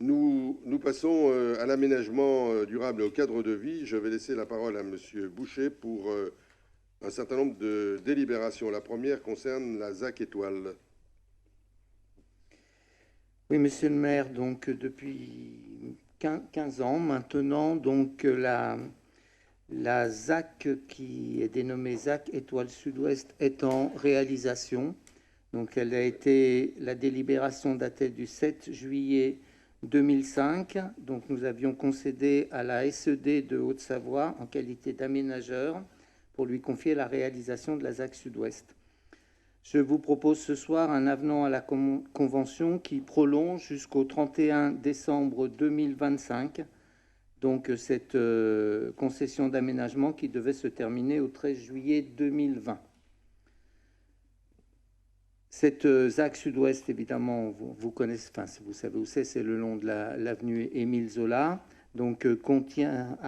Nous passons à l'aménagement durable et au cadre de vie. Je vais laisser la parole à Monsieur Boucher pour un certain nombre de délibérations. La première concerne la ZAC Étoile. Oui, monsieur le maire, donc depuis 15 ans maintenant, donc la ZAC qui est dénommée ZAC Étoile Sud-Ouest est en réalisation. Donc la délibération datait du 7 juillet 2005. Donc nous avions concédé à la SED de Haute-Savoie en qualité d'aménageur pour lui confier la réalisation de la ZAC Sud-Ouest. Je vous propose ce soir un avenant à la convention qui prolonge jusqu'au 31 décembre 2025, donc cette concession d'aménagement qui devait se terminer au 13 juillet 2020. Cette ZAC Sud-Ouest, évidemment, vous connaissez, enfin, vous savez où c'est le long de l'avenue Émile Zola. Donc, contient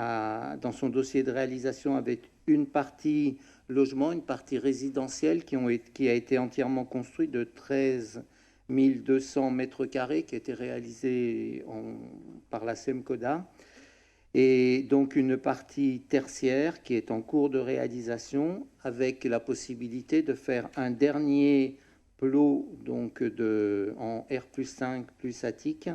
dans son dossier de réalisation avec une partie logement, une partie résidentielle qui a été entièrement construite de 13 200 mètres carrés, qui a été réalisée par la SEMCODA. Et donc une partie tertiaire qui est en cours de réalisation avec la possibilité de faire un dernier plot donc en R+5 plus attique,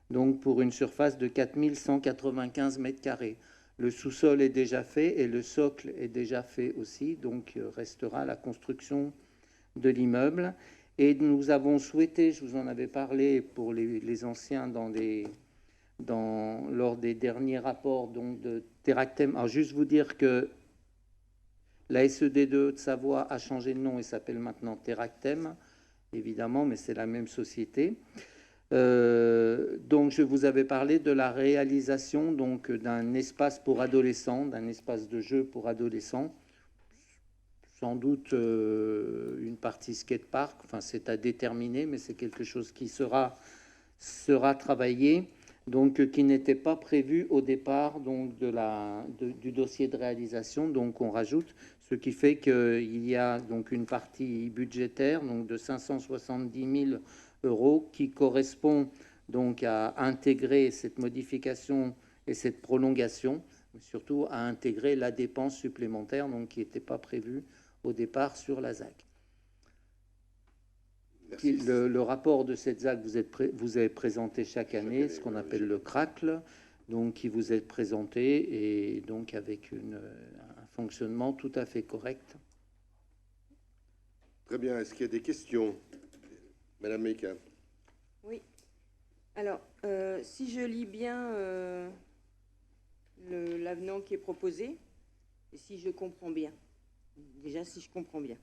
donc pour une surface de 4195 mètres carrés. Le sous-sol est déjà fait et le socle est déjà fait aussi, donc restera la construction de l'immeuble. Et nous avons souhaité, je vous en avais parlé pour les anciens lors des derniers rapports donc de Teractem. Alors juste vous dire que la SED de Haute-Savoie a changé de nom et s'appelle maintenant Teractem, évidemment, mais c'est la même société. Donc je vous avais parlé de la réalisation donc d'un espace pour adolescents, d'un espace de jeu pour adolescents, sans doute une partie skatepark, enfin c'est à déterminer, mais c'est quelque chose qui sera travaillé, donc qui n'était pas prévu au départ donc du dossier de réalisation, donc on rajoute, ce qui fait qu'il y a donc une partie budgétaire donc de 570 000 euros qui correspond donc à intégrer cette modification et cette prolongation, mais surtout à intégrer la dépense supplémentaire donc qui n'était pas prévue au départ sur la ZAC. Le rapport de cette ZAC vous est présenté chaque année, ce qu'on appelle le CRACL, donc qui vous est présenté et donc avec un fonctionnement tout à fait correct. Très bien. Est-ce qu'il y a des questions? Madame Meika. Oui. Alors, si je lis bien l'avenant qui est proposé, et si je comprends bien, déjà si je comprends bien,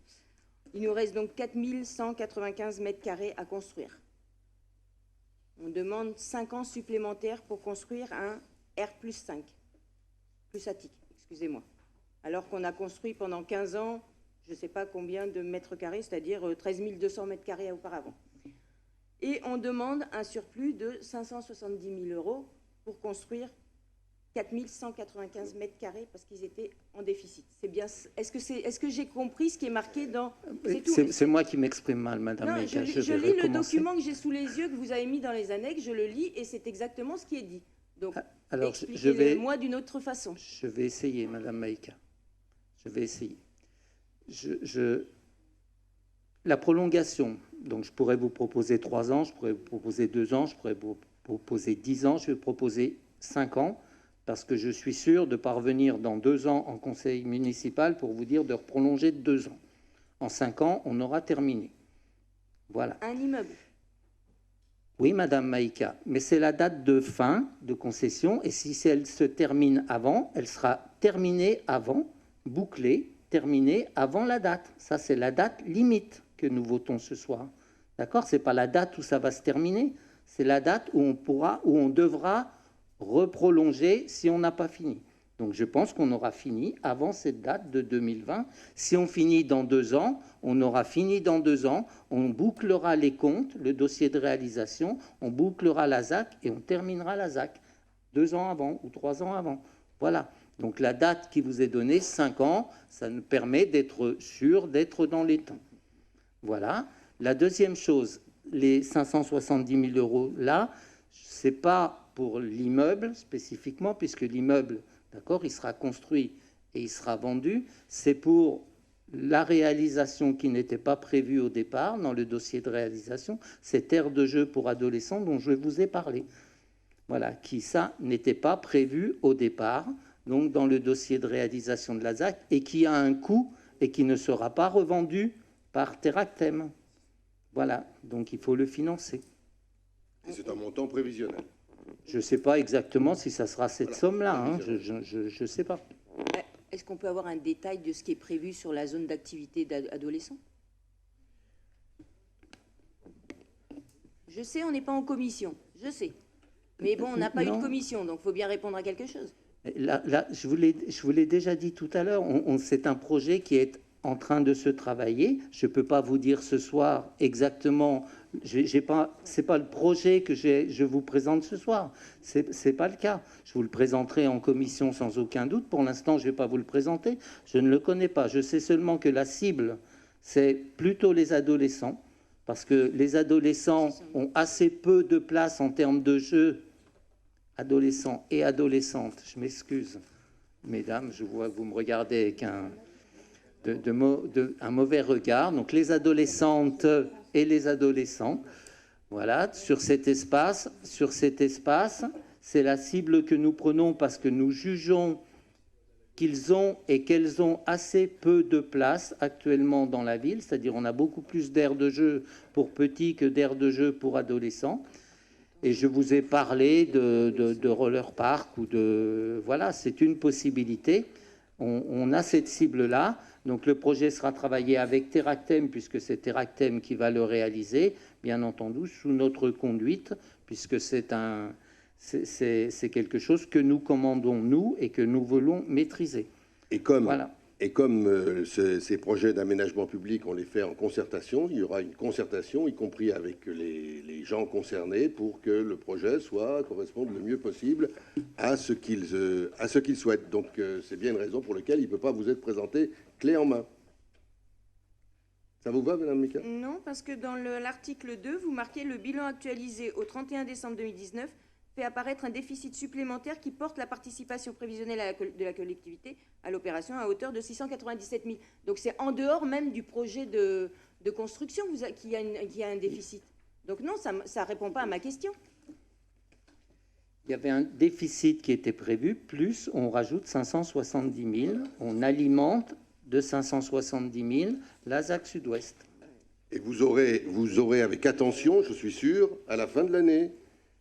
il nous reste donc 4195 mètres carrés à construire. On demande 5 ans supplémentaires pour construire un R+5, plus attique, excusez-moi. Alors qu'on a construit pendant 15 ans, je ne sais pas combien de mètres carrés, c'est-à-dire 13 200 mètres carrés auparavant. Et on demande un surplus de 570 000 euros pour construire 4195 mètres carrés parce qu'ils étaient en déficit. C'est bien. Est-ce que j'ai compris ce qui est marqué dans... C'est moi qui m'exprime mal, Madame Meika. Je lis le document que j'ai sous les yeux, que vous avez mis dans les annexes, je le lis et c'est exactement ce qui est dit. Donc, expliquez-le-moi d'une autre façon. Je vais essayer, Madame Meika. Je vais essayer. La prolongation, donc je pourrais vous proposer 3 ans, je pourrais vous proposer 2 ans, je pourrais vous proposer 10 ans, je vais proposer 5 ans, parce que je suis sûr de parvenir dans 2 ans en conseil municipal pour vous dire de prolonger de 2 ans. En 5 ans, on aura terminé. Voilà. Un immeuble. Oui, Madame Maïka, mais c'est la date de fin de concession, et si elle se termine avant, elle sera terminée avant, bouclée, terminée avant la date. Ça, c'est la date limite que nous votons ce soir. D'accord? Ce n'est pas la date où ça va se terminer, c'est la date où on devra reprolonger si on n'a pas fini. Donc je pense qu'on aura fini avant cette date de 2020. Si on finit dans 2 ans, on aura fini dans 2 ans, on bouclera les comptes, le dossier de réalisation, on bouclera la ZAC et on terminera la ZAC 2 ans avant ou 3 ans avant. Voilà. Donc la date qui vous est donnée, 5 ans, ça nous permet d'être sûr d'être dans les temps. Voilà. La deuxième chose, les 570 000 euros là, Ce n'est pas pour l'immeuble spécifiquement, puisque l'immeuble, d'accord, il sera construit et il sera vendu. C'est pour la réalisation qui n'était pas prévue au départ dans le dossier de réalisation, cette aire de jeu pour adolescents dont je vous ai parlé. Voilà, qui ça n'était pas prévu au départ, donc dans le dossier de réalisation de la ZAC, et qui a un coût et qui ne sera pas revendu par Teractem. Voilà, donc il faut le financer. Et c'est un montant prévisionnel. Je ne sais pas exactement si ça sera cette somme-là, hein, je ne sais pas. Est-ce qu'on peut avoir un détail de ce qui est prévu sur la zone d'activité d'adolescents? Je sais, on n'est pas en commission, je sais. Mais bon, on n'a pas eu de commission, donc il faut bien répondre à quelque chose. Là, je vous l'ai déjà dit tout à l'heure, c'est un projet qui est en train de se travailler. Je ne peux pas vous dire ce soir exactement, ce n'est pas le projet que je vous présente ce soir. Ce n'est pas le cas. Je vous le présenterai en commission sans aucun doute. Pour l'instant, je ne vais pas vous le présenter. Je ne le connais pas. Je sais seulement que la cible, c'est plutôt les adolescents, parce que les adolescents ont assez peu de place en termes de jeux. Adolescents et adolescentes, je m'excuse, mesdames, je vois que vous me regardez avec un mauvais regard. Donc les adolescentes et les adolescents, voilà, sur cet espace, c'est la cible que nous prenons parce que nous jugeons qu'ils ont et qu'elles ont assez peu de place actuellement dans la ville, c'est-à-dire on a beaucoup plus d'aires de jeu pour petits que d'aires de jeu pour adolescents. Et je vous ai parlé de roller park ou de... Voilà, c'est une possibilité. On a cette cible-là. Donc le projet sera travaillé avec Teractem, puisque c'est Teractem qui va le réaliser, bien entendu, sous notre conduite, puisque c'est quelque chose que nous commandons, nous, et que nous voulons maîtriser. Et comme... Voilà. Et comme ces projets d'aménagement public, on les fait en concertation, il y aura une concertation, y compris avec les gens concernés, pour que le projet corresponde le mieux possible à ce qu'ils souhaitent. Donc c'est bien une raison pour laquelle il ne peut pas vous être présenté clé en main. Ça vous va, Mme Mika? Non, parce que dans l'article 2, vous marquez le bilan actualisé au 31 décembre 2019 fait apparaître un déficit supplémentaire qui porte la participation prévisionnelle de la collectivité à l'opération à hauteur de 697 000. Donc c'est en dehors même du projet de construction qu'il y a un déficit. Donc non, ça ne répond pas à ma question. Il y avait un déficit qui était prévu, plus on rajoute 570 000, on alimente de 570 000 la ZAC Sud-Ouest. Et vous aurez avec attention, je suis sûr, à la fin de l'année,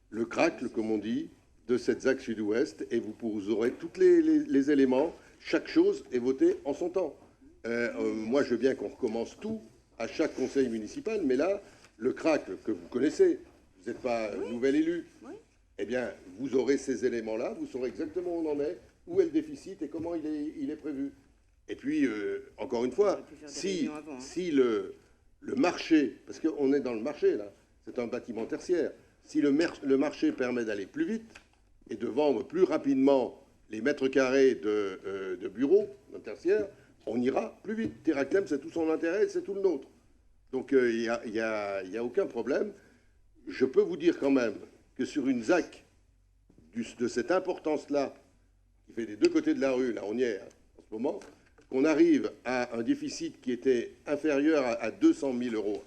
le crack, comme on dit, de cette ZAC Sud-Ouest, et vous aurez tous les éléments. Chaque chose est votée en son temps. Moi, je veux bien qu'on recommence tout à chaque conseil municipal, mais là, le crack que vous connaissez, vous n'êtes pas nouvel élu, eh bien, vous aurez ces éléments-là, vous saurez exactement où on en est, où est le déficit et comment il est prévu. Et puis, encore une fois, si le marché, parce qu'on est dans le marché, là, c'est un bâtiment tertiaire, si le marché permet d'aller plus vite et de vendre plus rapidement les mètres carrés de bureaux, de tertiaire, on ira plus vite. Teractem, c'est tout son intérêt, c'est tout le nôtre. Donc, il n'y a aucun problème. Je peux vous dire quand même que sur une ZAC de cette importance-là, qui fait des deux côtés de la rue, là, on y est en ce moment, qu'on arrive à un déficit qui était inférieur à 200 000 euros,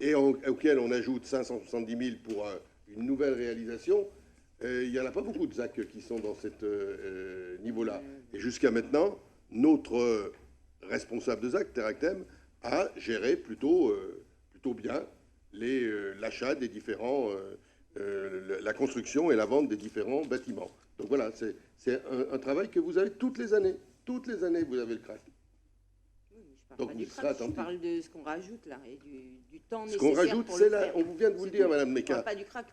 et auquel on ajoute 570 000 pour une nouvelle réalisation, il n'y en a pas beaucoup de ZAC qui sont dans ce niveau-là. Et jusqu'à maintenant, notre responsable de ZAC, Teractem, a géré plutôt bien l'achat des différents, la construction et la vente des différents bâtiments. Donc voilà, c'est un travail que vous avez toutes les années. Toutes les années, vous avez le crack. Donc vous serez attentif. Je parle de ce qu'on rajoute là et du temps nécessaire. Ce qu'on rajoute, c'est là. On vient de vous le dire, Madame Meka. On parle pas du crack.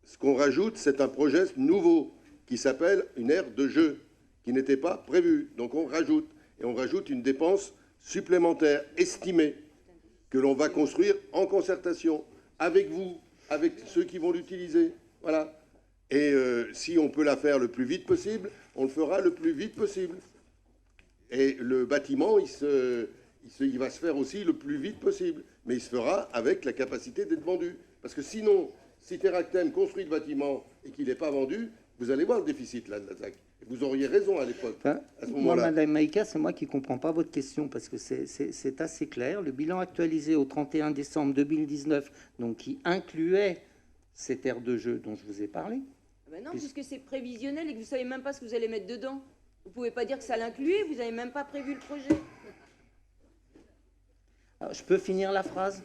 Ce qu'on rajoute, c'est un projet nouveau qui s'appelle une aire de jeu qui n'était pas prévue. Donc on rajoute. Et on rajoute une dépense supplémentaire estimée que l'on va construire en concertation avec vous, avec ceux qui vont l'utiliser. Voilà. Et si on peut la faire le plus vite possible, on le fera le plus vite possible. Et le bâtiment, il va se faire aussi le plus vite possible. mais il se fera avec la capacité d'être vendu. Parce que sinon, si Teractem construit le bâtiment et qu'il n'est pas vendu, vous allez voir le déficit là, de la ZAC. Vous auriez raison à l'époque, Enfin, à ce moi, moment-là. Madame Maïka, c'est moi qui ne comprends pas votre question parce que c'est assez clair. Le bilan actualisé au 31 décembre 2019, donc qui incluait cette aire de jeu dont je vous ai parlé. Ben non, puisque c'est prévisionnel et que vous ne savez même pas ce que vous allez mettre dedans. Vous ne pouvez pas dire que ça l'incluait, vous n'avez même pas prévu le projet. Alors, je peux finir la phrase?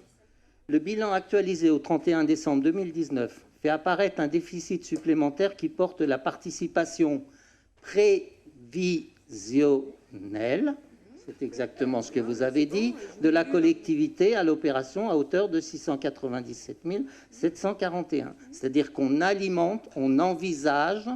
Le bilan actualisé au 31 décembre 2019 fait apparaître un déficit supplémentaire qui porte la participation prévisionnelle, c'est exactement ce que vous avez dit, de la collectivité à l'opération à hauteur de 697 741. C'est-à-dire qu'on alimente, on envisage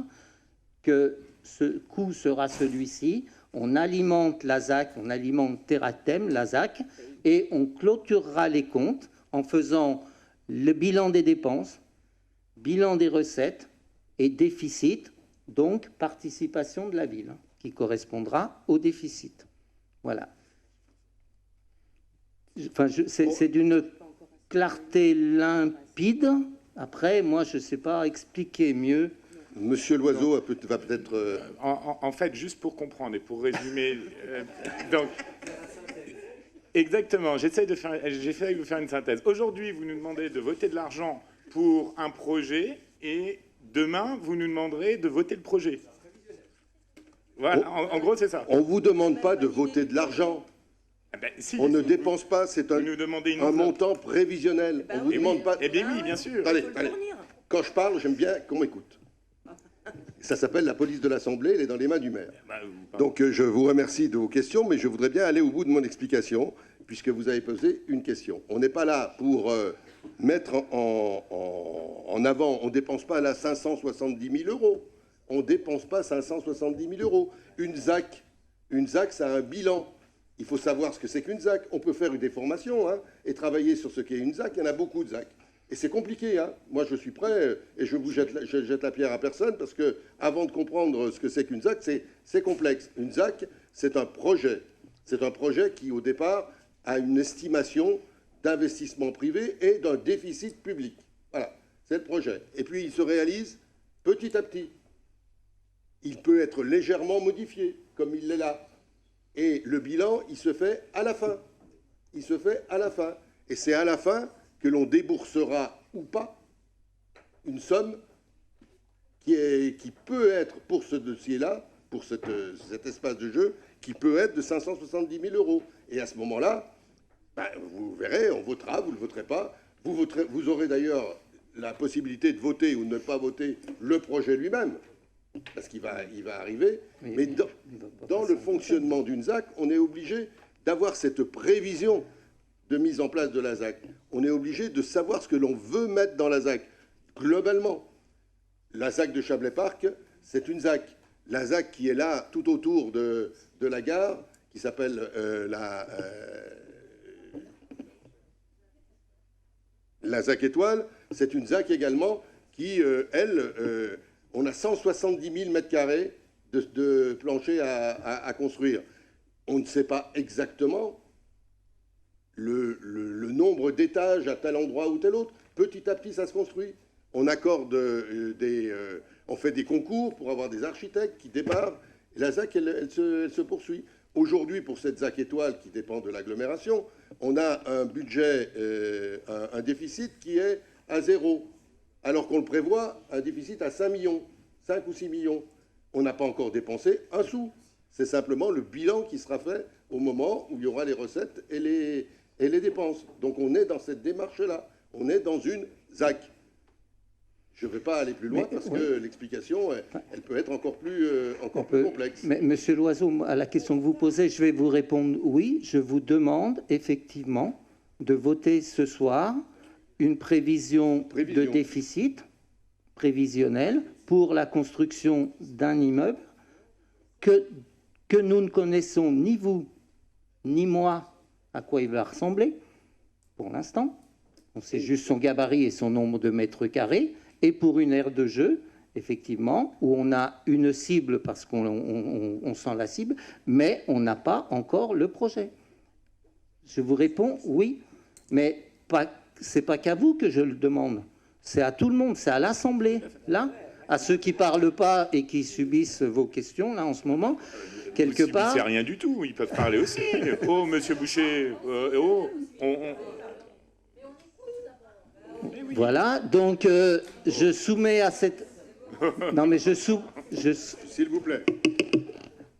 que ce coût sera celui-ci, on alimente la ZAC, on alimente Teractem, la ZAC, et on clôturera les comptes en faisant le bilan des dépenses, bilan des recettes et déficit, donc participation de la ville, qui correspondra au déficit. Voilà. Enfin, c'est d'une clarté limpide. Après, moi, je ne sais pas expliquer mieux. Monsieur Loiseau va peut-être... En fait, juste pour comprendre et pour résumer, donc, exactement, j'essaie de vous faire une synthèse. Aujourd'hui, vous nous demandez de voter de l'argent pour un projet et demain, vous nous demanderez de voter le projet. Voilà, en gros, c'est ça. On ne vous demande pas de voter de l'argent. Ah ben, si, On ne dépense pas, c'est un montant prévisionnel. On ne vous demande pas... Eh bien oui, bien sûr. Allez. Quand je parle, j'aime bien qu'on m'écoute. Ça s'appelle la police de l'Assemblée, elle est dans les mains du maire. Donc je vous remercie de vos questions, mais je voudrais bien aller au bout de mon explication, puisque vous avez posé une question. On n'est pas là pour mettre en avant, on ne dépense pas là 570 000 euros. On ne dépense pas 570 000 euros. Une ZAC, ça a un bilan. Il faut savoir ce que c'est qu'une ZAC. On peut faire des formations et travailler sur ce qu'est une ZAC. Il y en a beaucoup de ZAC. Et c'est compliqué. Moi, je suis prêt et je jette la pierre à personne parce que avant de comprendre ce que c'est qu'une ZAC, c'est complexe. Une ZAC, c'est un projet. C'est un projet qui, au départ, a une estimation d'investissement privé et d'un déficit public. Voilà, c'est le projet. Et puis, il se réalise petit à petit. Il peut être légèrement modifié, comme il l'est là. Et le bilan, il se fait à la fin. Il se fait à la fin. Et c'est à la fin que l'on déboursera ou pas une somme qui peut être, pour ce dossier-là, pour cet espace de jeu, qui peut être de 570 000 euros. Et à ce moment-là, vous verrez, on votera, vous ne le voterez pas. Vous aurez d'ailleurs la possibilité de voter ou de ne pas voter le projet lui-même. Parce qu'il va arriver. Mais dans le fonctionnement d'une ZAC, on est obligé d'avoir cette prévision de mise en place de la ZAC. On est obligé de savoir ce que l'on veut mettre dans la ZAC. Globalement, la ZAC de Chablais-Parc, c'est une ZAC. La ZAC qui est là, tout autour de la gare, qui s'appelle la ZAC Étoile, c'est une ZAC également qui, on a 170 000 mètres carrés de plancher à construire. On ne sait pas exactement le nombre d'étages à tel endroit ou tel autre. Petit à petit, ça se construit. On accorde on fait des concours pour avoir des architectes qui démarrent. Et la ZAC, elle se poursuit. Aujourd'hui, pour cette ZAC Étoile qui dépend de l'agglomération, on a un budget, un déficit qui est à 0. Alors qu'on le prévoit, un déficit à 5 millions, 5 ou 6 millions. On n'a pas encore dépensé un sou. C'est simplement le bilan qui sera fait au moment où il y aura les recettes et les dépenses. Donc on est dans cette démarche-là. On est dans une ZAC. Je ne vais pas aller plus loin parce que l'explication, elle peut être encore plus complexe. Mais Monsieur Loiseau, à la question que vous posez, je vais vous répondre oui. Je vous demande effectivement de voter ce soir une prévision de déficit prévisionnel pour la construction d'un immeuble que nous ne connaissons ni vous ni moi à quoi il va ressembler pour l'instant. On sait juste son gabarit et son nombre de mètres carrés. Et pour une aire de jeu, effectivement, où on a une cible parce qu'on sent la cible, mais on n'a pas encore le projet. Je vous réponds oui. Mais c'est pas qu'à vous que je le demande. C'est à tout le monde. C'est à l'Assemblée, là. À ceux qui parlent pas et qui subissent vos questions, là, en ce moment. Quelque part. C'est rien du tout. Ils peuvent parler aussi. Oh, monsieur Boucher. Voilà. Donc, je soumets à cette. Non, mais S'il vous plaît.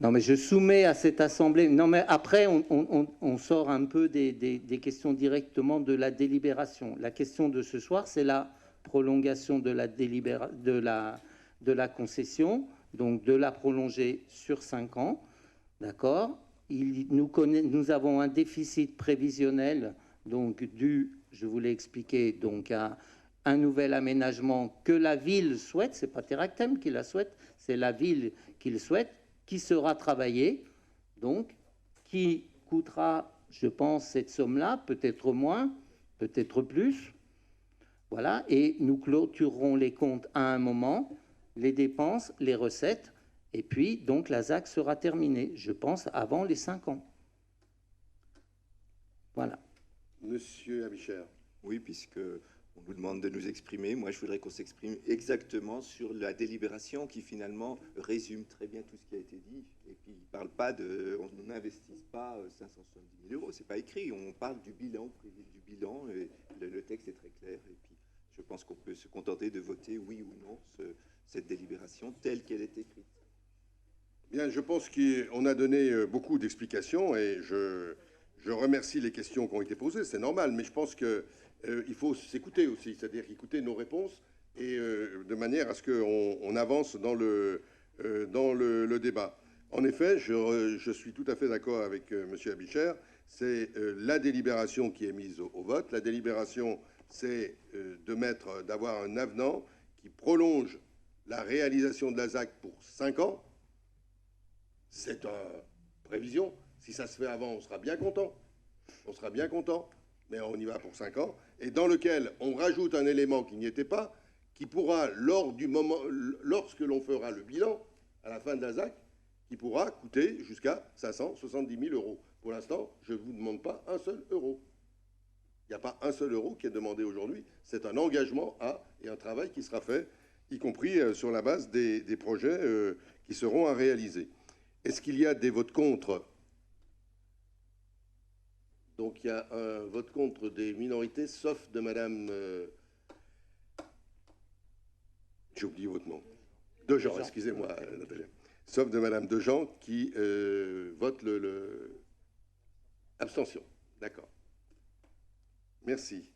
Non, mais je soumets à cette Assemblée. Non, mais après, on sort un peu des questions directement de la délibération. La question de ce soir, c'est la prolongation de la concession, donc de la prolonger sur 5 ans. D'accord ? Nous avons un déficit prévisionnel, donc dû, je vous l'ai expliqué, donc à un nouvel aménagement que la ville souhaite. C'est pas Teractem qui la souhaite, c'est la ville qui le souhaite, qui sera travaillé, donc, qui coûtera, je pense, cette somme-là, peut-être moins, peut-être plus. Voilà, et nous clôturerons les comptes à un moment, les dépenses, les recettes, et puis, donc, la ZAC sera terminée, je pense, avant les 5 ans. Voilà. Monsieur Abichère. Oui, puisque on nous demande de nous exprimer. Moi, je voudrais qu'on s'exprime exactement sur la délibération qui, finalement, résume très bien tout ce qui a été dit. Et puis, il ne parle pas de... On n'investisse pas 570 000 euros. Ce n'est pas écrit. On parle du bilan, et le texte est très clair. Et puis, je pense qu'on peut se contenter de voter oui ou non cette délibération telle qu'elle est écrite. Bien, je pense qu'on a donné beaucoup d'explications et je remercie les questions qui ont été posées. C'est normal, mais je pense que il faut s'écouter aussi, c'est-à-dire écouter nos réponses et de manière à ce qu'on avance dans le débat. En effet, je suis tout à fait d'accord avec M. Abichère. C'est la délibération qui est mise au vote. La délibération, c'est d'avoir un avenant qui prolonge la réalisation de la ZAC pour 5 ans. C'est une prévision. Si ça se fait avant, on sera bien content. On sera bien content. Mais on y va pour 5 ans, et dans lequel on rajoute un élément qui n'y était pas, qui pourra, lorsque l'on fera le bilan, à la fin de la ZAC, qui pourra coûter jusqu'à 570 000 euros. Pour l'instant, je ne vous demande pas un seul euro. Il n'y a pas un seul euro qui est demandé aujourd'hui. C'est un engagement et un travail qui sera fait, y compris sur la base des projets qui seront à réaliser. Est-ce qu'il y a des votes contre ? Donc il y a un vote contre des minorités, sauf de Madame... J'ai oublié votre nom. Dejean, excusez-moi, Nathalie. Sauf de Madame Dejean qui vote abstention. D'accord. Merci.